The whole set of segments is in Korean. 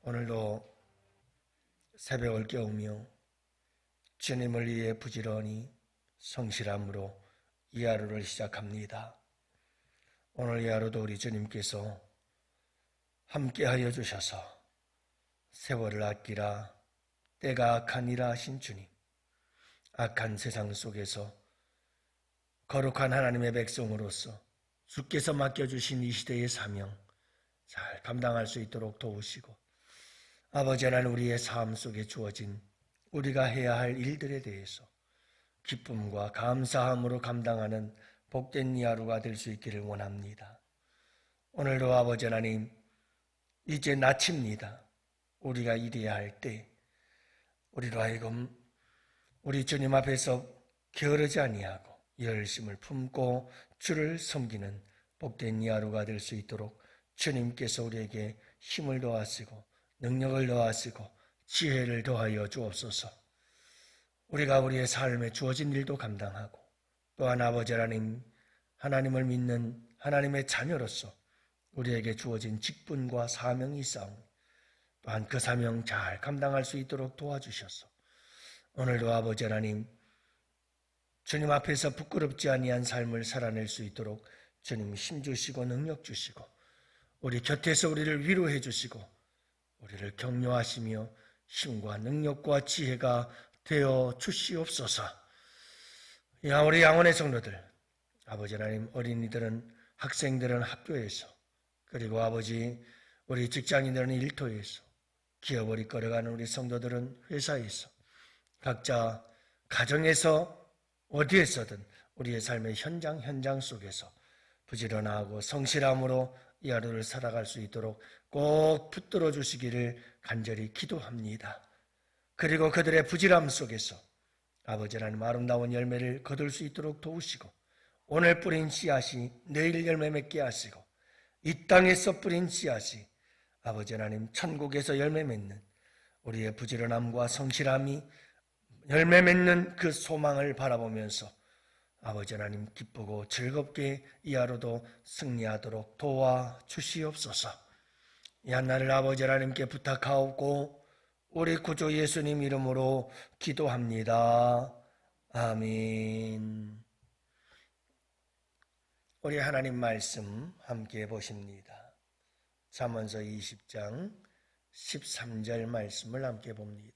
오늘도 새벽을 깨우며 주님을 위해 부지런히 성실함으로 이 하루를 시작합니다. 오늘 이 하루도 우리 주님께서 함께하여 주셔서 세월을 아끼라 때가 악하니라 하신 주님, 악한 세상 속에서 거룩한 하나님의 백성으로서 주께서 맡겨주신 이 시대의 사명 잘 감당할 수 있도록 도우시고, 아버지 하나님, 우리의 삶 속에 주어진 우리가 해야 할 일들에 대해서 기쁨과 감사함으로 감당하는 복된 이 하루가 될 수 있기를 원합니다. 오늘도 아버지 하나님, 이제 낯입니다. 우리가 일해야 할 때 우리로 하여금 우리 주님 앞에서 게으르지 아니하고 열심을 품고 주를 섬기는 복된 이 하루가 될 수 있도록 주님께서 우리에게 힘을 더하시고 능력을 더하시고 지혜를 더하여 주옵소서. 우리가 우리의 삶에 주어진 일도 감당하고, 또한 아버지 하나님, 하나님을 믿는 하나님의 자녀로서 우리에게 주어진 직분과 사명이 있사오니 또한 그 사명 잘 감당할 수 있도록 도와주셔서 오늘도 아버지 하나님, 주님 앞에서 부끄럽지 아니한 삶을 살아낼 수 있도록 주님 힘주시고 능력 주시고 우리 곁에서 우리를 위로해 주시고 우리를 격려하시며 힘과 능력과 지혜가 되어 주시옵소서. 우리 양원의 성도들, 아버지 하나님, 어린이들은, 학생들은 학교에서, 그리고 아버지 우리 직장인들은 일터에서, 기업을 이끌어가는 우리 성도들은 회사에서, 각자 가정에서 어디에서든 우리의 삶의 현장 속에서 부지런하고 성실함으로 이 하루를 살아갈 수 있도록 꼭 붙들어 주시기를 간절히 기도합니다. 그리고 그들의 부지런함 속에서 아버지 하나님, 아름다운 열매를 거둘 수 있도록 도우시고, 오늘 뿌린 씨앗이 내일 열매 맺게 하시고, 이 땅에서 뿌린 씨앗이 아버지 하나님 천국에서 열매 맺는 우리의 부지런함과 성실함이 열매 맺는 그 소망을 바라보면서 아버지 하나님 기쁘고 즐겁게 이 하루도 승리하도록 도와주시옵소서. 이 한날을 아버지 하나님께 부탁하옵고 우리 구주 예수님 이름으로 기도합니다. 아멘. 우리 하나님 말씀 함께 보십니다. 잠언서 20장 13절 말씀을 함께 봅니다.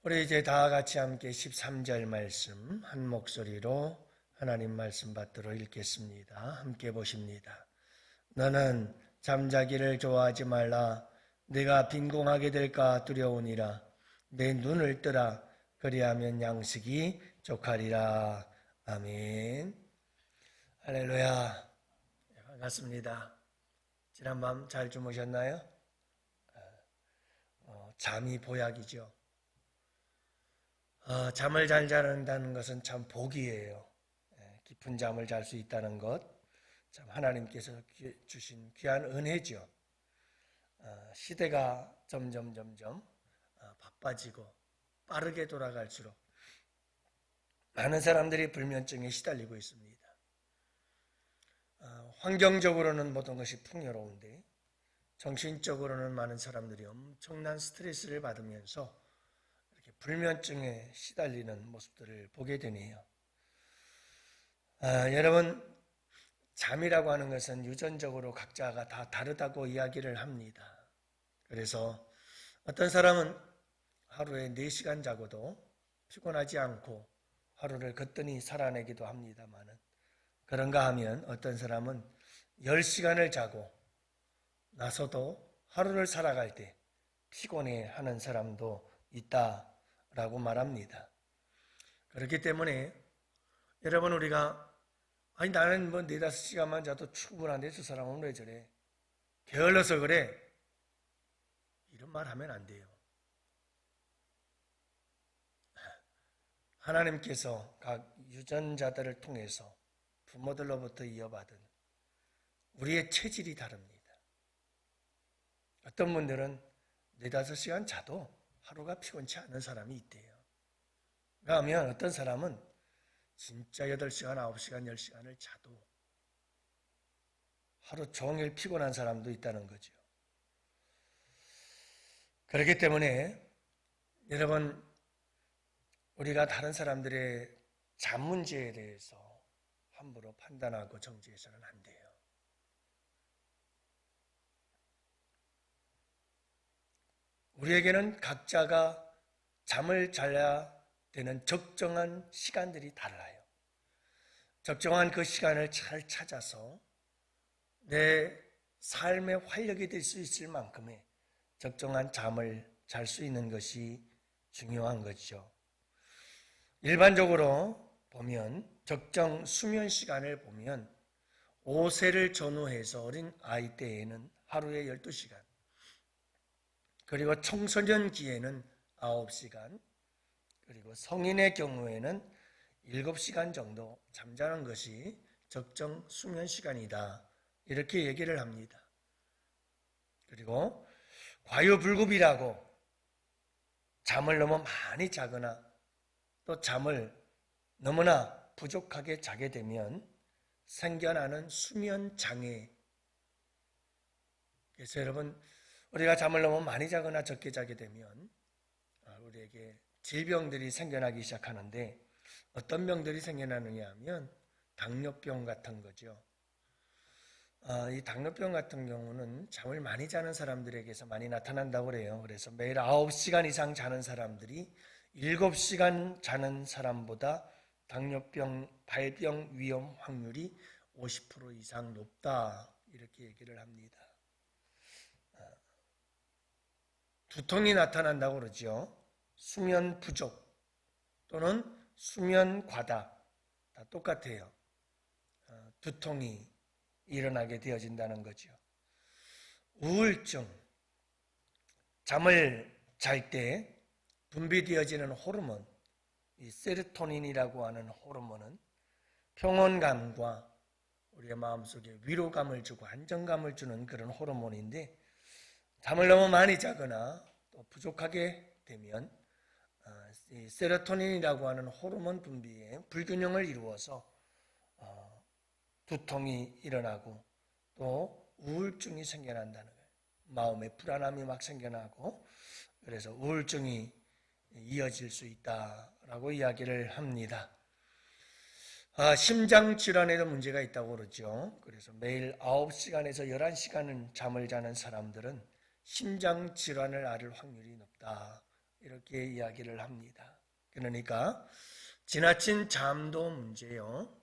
우리 이제 다 같이 함께 13절 말씀 한 목소리로 하나님 말씀 받들어 읽겠습니다. 함께 보십니다. 너는 잠자기를 좋아하지 말라. 내가 빈궁하게 될까 두려우니라. 내 눈을 뜨라. 그리하면 양식이 족하리라. 아멘. 할렐루야. 반갑습니다. 지난밤 잘 주무셨나요? 잠이 보약이죠. 잠을 잘 자는다는 것은 참 복이에요. 깊은 잠을 잘 수 있다는 것, 참 하나님께서 주신 귀한 은혜죠. 시대가 점점 바빠지고 빠르게 돌아갈수록 많은 사람들이 불면증에 시달리고 있습니다. 환경적으로는 모든 것이 풍요로운데 정신적으로는 많은 사람들이 엄청난 스트레스를 받으면서 이렇게 불면증에 시달리는 모습들을 보게 되네요. 여러분, 잠이라고 하는 것은 유전적으로 각자가 다 다르다고 이야기를 합니다. 그래서 어떤 사람은 하루에 4시간 자고도 피곤하지 않고 하루를 거뜬히 살아내기도 합니다만, 그런가 하면 어떤 사람은 10시간을 자고 나서도 하루를 살아갈 때 피곤해하는 사람도 있다라고 말합니다. 그렇기 때문에 여러분, 우리가 나는 4-5시간만 자도 충분한데 저 사람은 왜 저래? 게을러서 그래? 이런 말 하면 안 돼요. 하나님께서 각 유전자들을 통해서 부모들로부터 이어받은 우리의 체질이 다릅니다. 어떤 분들은 4-5시간 자도 하루가 피곤치 않은 사람이 있대요. 그러면 어떤 사람은 진짜 8시간, 9시간, 10시간을 자도 하루 종일 피곤한 사람도 있다는 거죠. 그렇기 때문에 여러분, 우리가 다른 사람들의 잠 문제에 대해서 함부로 판단하고 정죄해서는 안 돼요. 우리에게는 각자가 잠을 자야 되는 적정한 시간들이 달라요. 적정한 그 시간을 잘 찾아서 내 삶의 활력이 될 수 있을 만큼의 적정한 잠을 잘 수 있는 것이 중요한 거죠. 일반적으로 보면 적정 수면 시간을 보면 5세를 전후해서 어린 아이 때에는 하루에 12시간, 그리고 청소년기에는 9시간, 그리고 성인의 경우에는 7시간 정도 잠자는 것이 적정 수면 시간이다, 이렇게 얘기를 합니다. 그리고 과유불급이라고 잠을 너무 많이 자거나 또 잠을 너무나 부족하게 자게 되면 생겨나는 수면 장애. 그래서 여러분, 우리가 잠을 너무 많이 자거나 적게 자게 되면 우리에게 질병들이 생겨나기 시작하는데, 어떤 병들이 생겨나느냐 하면 당뇨병 같은 거죠. 이 당뇨병 같은 경우는 잠을 많이 자는 사람들에게서 많이 나타난다고 그래요. 그래서 매일 9시간 이상 자는 사람들이 7시간 자는 사람보다 당뇨병 발병 위험 확률이 50% 이상 높다, 이렇게 얘기를 합니다. 두통이 나타난다고 그러죠. 수면 부족 또는 수면 과다, 다 똑같아요. 두통이 일어나게 되어진다는 거죠. 우울증, 잠을 잘 때 분비되어지는 호르몬, 이 세로토닌이라고 하는 호르몬은 평온감과 우리의 마음속에 위로감을 주고 안정감을 주는 그런 호르몬인데, 잠을 너무 많이 자거나 또 부족하게 되면 이 세로토닌이라고 하는 호르몬 분비에 불균형을 이루어서 두통이 일어나고 또 우울증이 생겨난다는 거예요. 마음에 불안함이 막 생겨나고, 그래서 우울증이 이어질 수 있다라고 이야기를 합니다. 심장 질환에도 문제가 있다고 그러죠. 그래서 매일 9시간에서 11시간은 잠을 자는 사람들은 심장 질환을 앓을 확률이 높다, 이렇게 이야기를 합니다. 그러니까 지나친 잠도 문제요,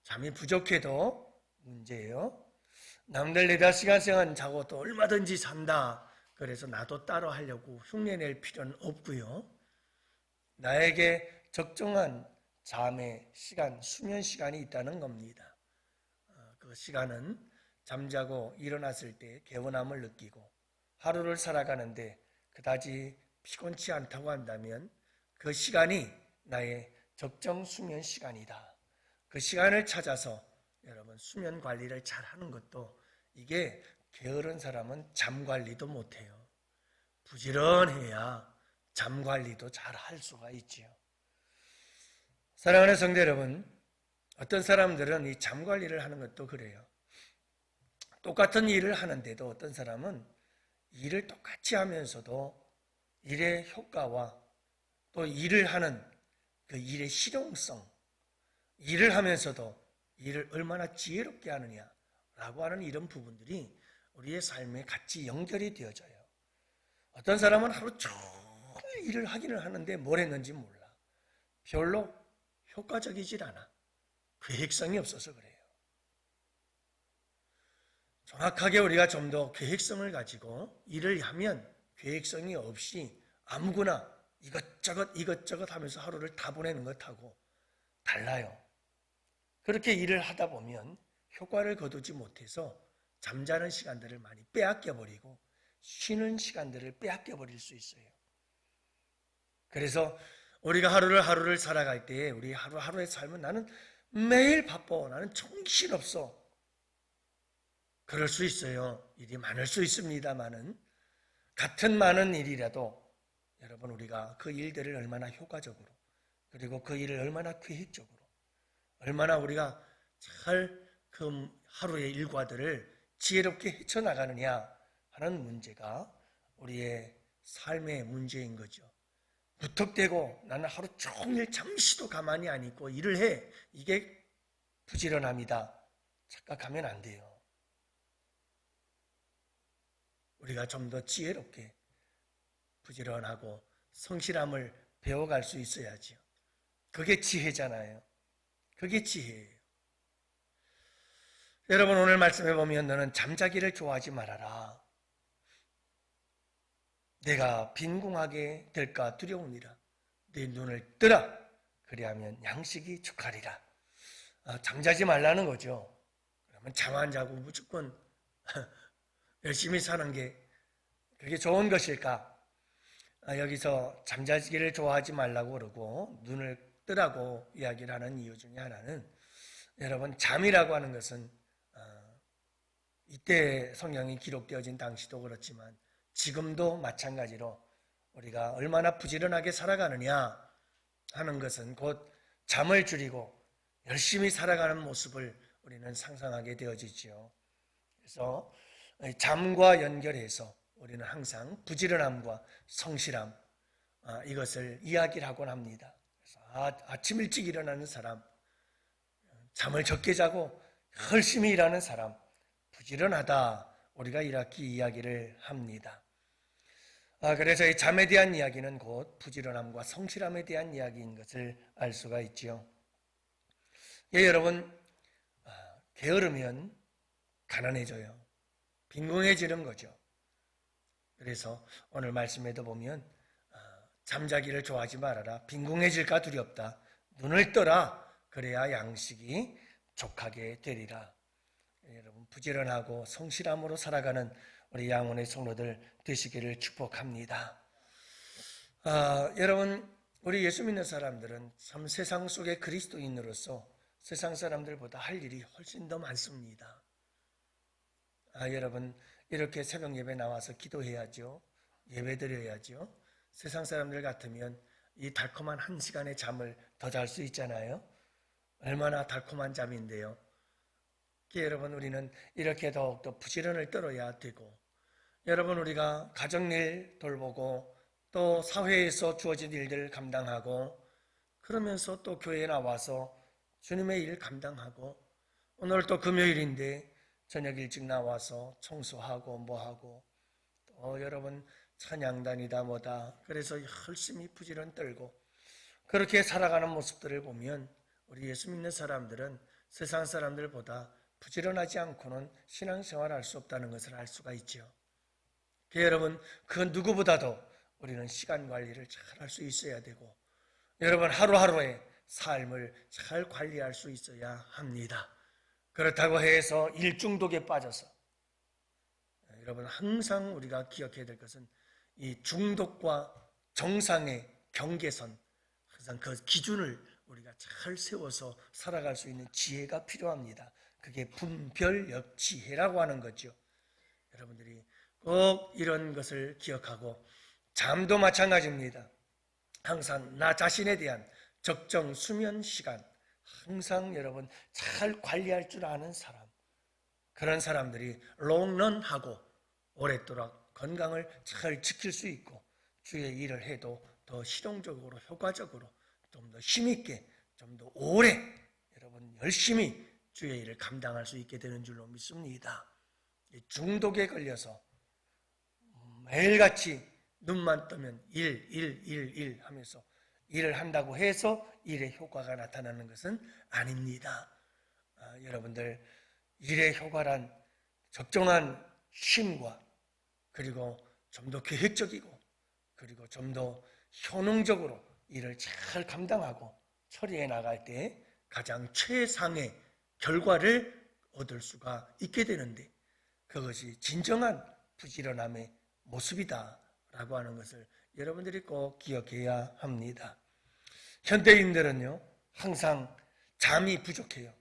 잠이 부족해도 문제예요. 남들 4-5시간 자고 또 얼마든지 산다, 그래서 나도 따로 하려고 흉내낼 필요는 없고요. 나에게 적정한 잠의 시간, 수면 시간이 있다는 겁니다. 그 시간은 잠자고 일어났을 때 개운함을 느끼고 하루를 살아가는데 그다지 피곤치 않다고 한다면 그 시간이 나의 적정 수면 시간이다. 그 시간을 찾아서 여러분 수면 관리를 잘 하는 것도, 이게 게으른 사람은 잠 관리도 못해요. 부지런해야 잠 관리도 잘 할 수가 있지요. 사랑하는 성도 여러분, 어떤 사람들은 이 잠 관리를 하는 것도 그래요. 똑같은 일을 하는데도 어떤 사람은 일을 똑같이 하면서도 일의 효과와 또 일을 하는 그 일의 실용성, 일을 하면서도 일을 얼마나 지혜롭게 하느냐라고 하는 이런 부분들이 우리의 삶에 같이 연결이 되어져요. 어떤 사람은 하루 종일 일을 하기는 하는데 뭘 했는지 몰라. 별로 효과적이질 않아. 계획성이 없어서 그래요. 정확하게 우리가 좀 더 계획성을 가지고 일을 하면 계획성이 없이 아무거나 이것저것 하면서 하루를 다 보내는 것하고 달라요. 그렇게 일을 하다 보면 효과를 거두지 못해서 잠자는 시간들을 많이 빼앗겨버리고 쉬는 시간들을 빼앗겨버릴 수 있어요. 그래서 우리가 하루를 살아갈 때 우리 하루하루의 삶은 나는 매일 바빠, 나는 정신없어, 그럴 수 있어요. 일이 많을 수 있습니다만은 같은 많은 일이라도 여러분, 우리가 그 일들을 얼마나 효과적으로, 그리고 그 일을 얼마나 계획적으로, 얼마나 우리가 잘 그 하루의 일과들을 지혜롭게 헤쳐나가느냐 하는 문제가 우리의 삶의 문제인 거죠. 무턱대고 나는 하루 종일 잠시도 가만히 안 있고 일을 해. 이게 부지런함이다 착각하면 안 돼요. 우리가 좀 더 지혜롭게 부지런하고 성실함을 배워갈 수 있어야죠. 그게 지혜잖아요. 그게 지혜예요. 여러분, 오늘 말씀해 보면 너는 잠자기를 좋아하지 말아라. 내가 빈궁하게 될까 두려우니라. 네 눈을 뜨라. 그리하면 양식이 족하리라. 잠자지 말라는 거죠. 그러면 잠 안 자고 무조건 열심히 사는 게 그게 좋은 것일까? 여기서 잠자기를 좋아하지 말라고 그러고 눈을 뜨라고 이야기를 하는 이유 중에 하나는, 여러분, 잠이라고 하는 것은 이때 성경이 기록되어진 당시도 그렇지만 지금도 마찬가지로 우리가 얼마나 부지런하게 살아가느냐 하는 것은 곧 잠을 줄이고 열심히 살아가는 모습을 우리는 상상하게 되어지죠. 그래서 잠과 연결해서 우리는 항상 부지런함과 성실함, 이것을 이야기를 하곤 합니다. 그래서 아침 일찍 일어나는 사람, 잠을 적게 자고 열심히 일하는 사람, 부지런하다, 우리가 이렇게 이야기를 합니다. 그래서 이 잠에 대한 이야기는 곧 부지런함과 성실함에 대한 이야기인 것을 알 수가 있지요. 여러분, 게으르면 가난해져요. 빈궁해지는 거죠. 그래서 오늘 말씀에도 보면 잠자기를 좋아하지 말아라. 빈궁해질까 두렵다. 눈을 떠라. 그래야 양식이 족하게 되리라. 여러분, 부지런하고 성실함으로 살아가는 우리 양원의 성도들 되시기를 축복합니다. 여러분, 우리 예수 믿는 사람들은 참 세상 속의 그리스도인으로서 세상 사람들보다 할 일이 훨씬 더 많습니다. 여러분, 이렇게 새벽 예배 나와서 기도해야죠. 예배 드려야죠. 세상 사람들 같으면 이 달콤한 1시간의 잠을 더 잘 수 있잖아요. 얼마나 달콤한 잠인데요. 여러분, 우리는 이렇게 더욱더 부지런을 떨어야 되고, 여러분, 우리가 가정일 돌보고 또 사회에서 주어진 일들을 감당하고, 그러면서 또 교회에 나와서 주님의 일 감당하고, 오늘 또 금요일인데 저녁 일찍 나와서 청소하고 뭐하고, 또 여러분 찬양단이다 뭐다, 그래서 열심히 부지런 떨고 그렇게 살아가는 모습들을 보면 우리 예수 믿는 사람들은 세상 사람들보다 부지런하지 않고는 신앙생활을 할 수 없다는 것을 알 수가 있죠. 여러분, 그 누구보다도 우리는 시간 관리를 잘 할 수 있어야 되고, 여러분, 하루하루의 삶을 잘 관리할 수 있어야 합니다. 그렇다고 해서 일 중독에 빠져서, 여러분, 항상 우리가 기억해야 될 것은 이 중독과 정상의 경계선, 항상 그 기준을 우리가 잘 세워서 살아갈 수 있는 지혜가 필요합니다. 그게 분별역지혜라고 하는 거죠. 여러분들이 꼭 이런 것을 기억하고, 잠도 마찬가지입니다. 항상 나 자신에 대한 적정 수면 시간, 항상 여러분 잘 관리할 줄 아는 사람, 그런 사람들이 롱런하고 오랫도록 건강을 잘 지킬 수 있고, 주의 일을 해도 더 실용적으로 효과적으로 좀 더 힘있게 좀 더 오래 여러분 열심히 주의 일을 감당할 수 있게 되는 줄로 믿습니다. 중독에 걸려서 매일같이 눈만 뜨면 일 하면서 일을 한다고 해서 일의 효과가 나타나는 것은 아닙니다. 여러분들, 일의 효과란 적정한 쉼과 그리고 좀 더 계획적이고 그리고 좀 더 효능적으로 일을 잘 감당하고 처리해 나갈 때 가장 최상의 결과를 얻을 수가 있게 되는데, 그것이 진정한 부지런함의 모습이다라고 하는 것을 여러분들이 꼭 기억해야 합니다. 현대인들은요, 항상 잠이 부족해요.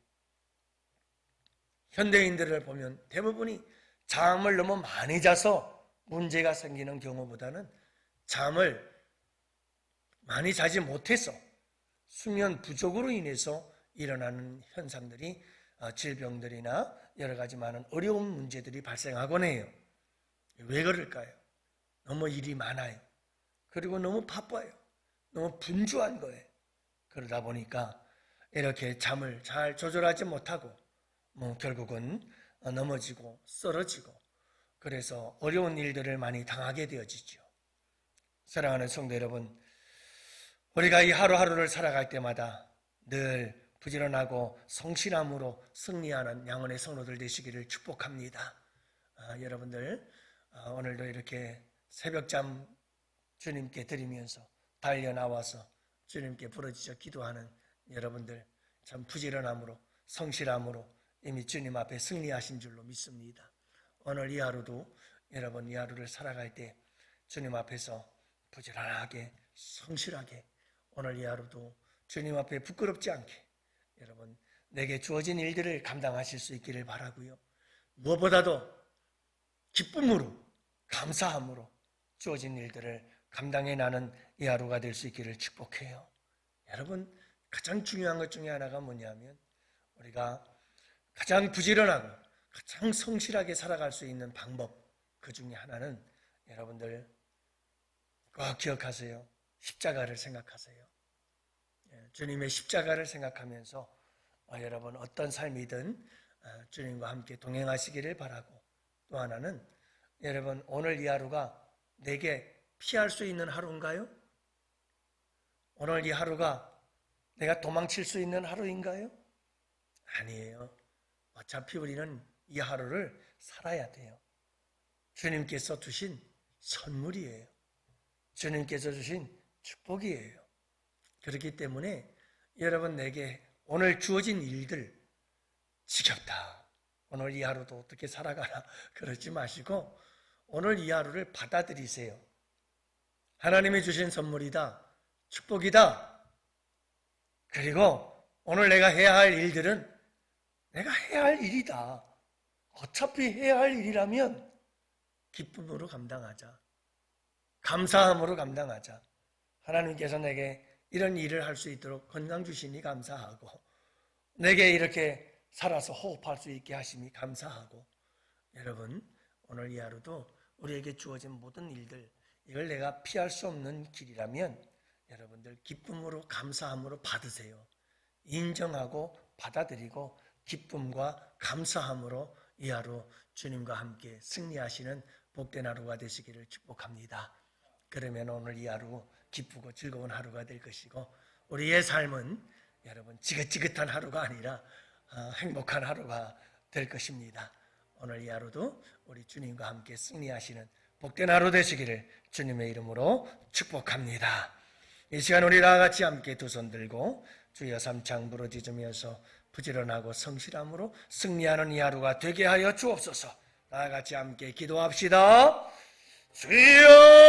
현대인들을 보면 대부분이 잠을 너무 많이 자서 문제가 생기는 경우보다는 잠을 많이 자지 못해서 수면 부족으로 인해서 일어나는 현상들이 질병들이나 여러 가지 많은 어려운 문제들이 발생하곤 해요. 왜 그럴까요? 너무 일이 많아요. 그리고 너무 바빠요. 너무 분주한 거예요. 그러다 보니까 이렇게 잠을 잘 조절하지 못하고 결국은 넘어지고 쓰러지고 그래서 어려운 일들을 많이 당하게 되어지죠. 사랑하는 성도 여러분, 우리가 이 하루하루를 살아갈 때마다 늘 부지런하고 성실함으로 승리하는 양원의 성도들 되시기를 축복합니다. 여러분들 오늘도 이렇게 새벽잠 주님께 드리면서 달려나와서 주님께 부르짖어 기도하는 여러분들 참 부지런함으로 성실함으로 이미 주님 앞에 승리하신 줄로 믿습니다. 오늘 이 하루도 여러분 이 하루를 살아갈 때 주님 앞에서 부지런하게 성실하게 오늘 이 하루도 주님 앞에 부끄럽지 않게 여러분 내게 주어진 일들을 감당하실 수 있기를 바라고요. 무엇보다도 기쁨으로 감사함으로 주어진 일들을 감당해 나는 이 하루가 될 수 있기를 축복해요. 여러분 가장 중요한 것 중에 하나가 뭐냐면 우리가 가장 부지런하고 가장 성실하게 살아갈 수 있는 방법 그 중에 하나는 여러분들 꼭 기억하세요. 십자가를 생각하세요. 주님의 십자가를 생각하면서 여러분 어떤 삶이든 주님과 함께 동행하시기를 바라고 또 하나는 여러분 오늘 이 하루가 내게 피할 수 있는 하루인가요? 오늘 이 하루가 내가 도망칠 수 있는 하루인가요? 아니에요. 어차피 우리는 이 하루를 살아야 돼요. 주님께서 주신 선물이에요. 주님께서 주신 축복이에요. 그렇기 때문에 여러분 내게 오늘 주어진 일들 지겹다. 오늘 이 하루도 어떻게 살아가나 그러지 마시고 오늘 이 하루를 받아들이세요. 하나님이 주신 선물이다. 축복이다. 그리고 오늘 내가 해야 할 일들은 내가 해야 할 일이다. 어차피 해야 할 일이라면 기쁨으로 감당하자. 감사함으로 감당하자. 하나님께서 내게 이런 일을 할 수 있도록 건강 주시니 감사하고 내게 이렇게 살아서 호흡할 수 있게 하시니 감사하고 여러분 오늘 이 하루도 우리에게 주어진 모든 일들 이걸 내가 피할 수 없는 길이라면 여러분들 기쁨으로 감사함으로 받으세요. 인정하고 받아들이고 기쁨과 감사함으로 이 하루 주님과 함께 승리하시는 복된 하루가 되시기를 축복합니다. 그러면 오늘 이 하루 기쁘고 즐거운 하루가 될 것이고 우리의 삶은 여러분 지긋지긋한 하루가 아니라 행복한 하루가 될 것입니다. 오늘 이 하루도 우리 주님과 함께 승리하시는 복된 하루 되시기를 주님의 이름으로 축복합니다. 이 시간 우리 다 같이 함께 두 손 들고 주여 삼창 부르짖으면서 부지런하고 성실함으로 승리하는 이 하루가 되게 하여 주옵소서. 다 같이 함께 기도합시다. 주여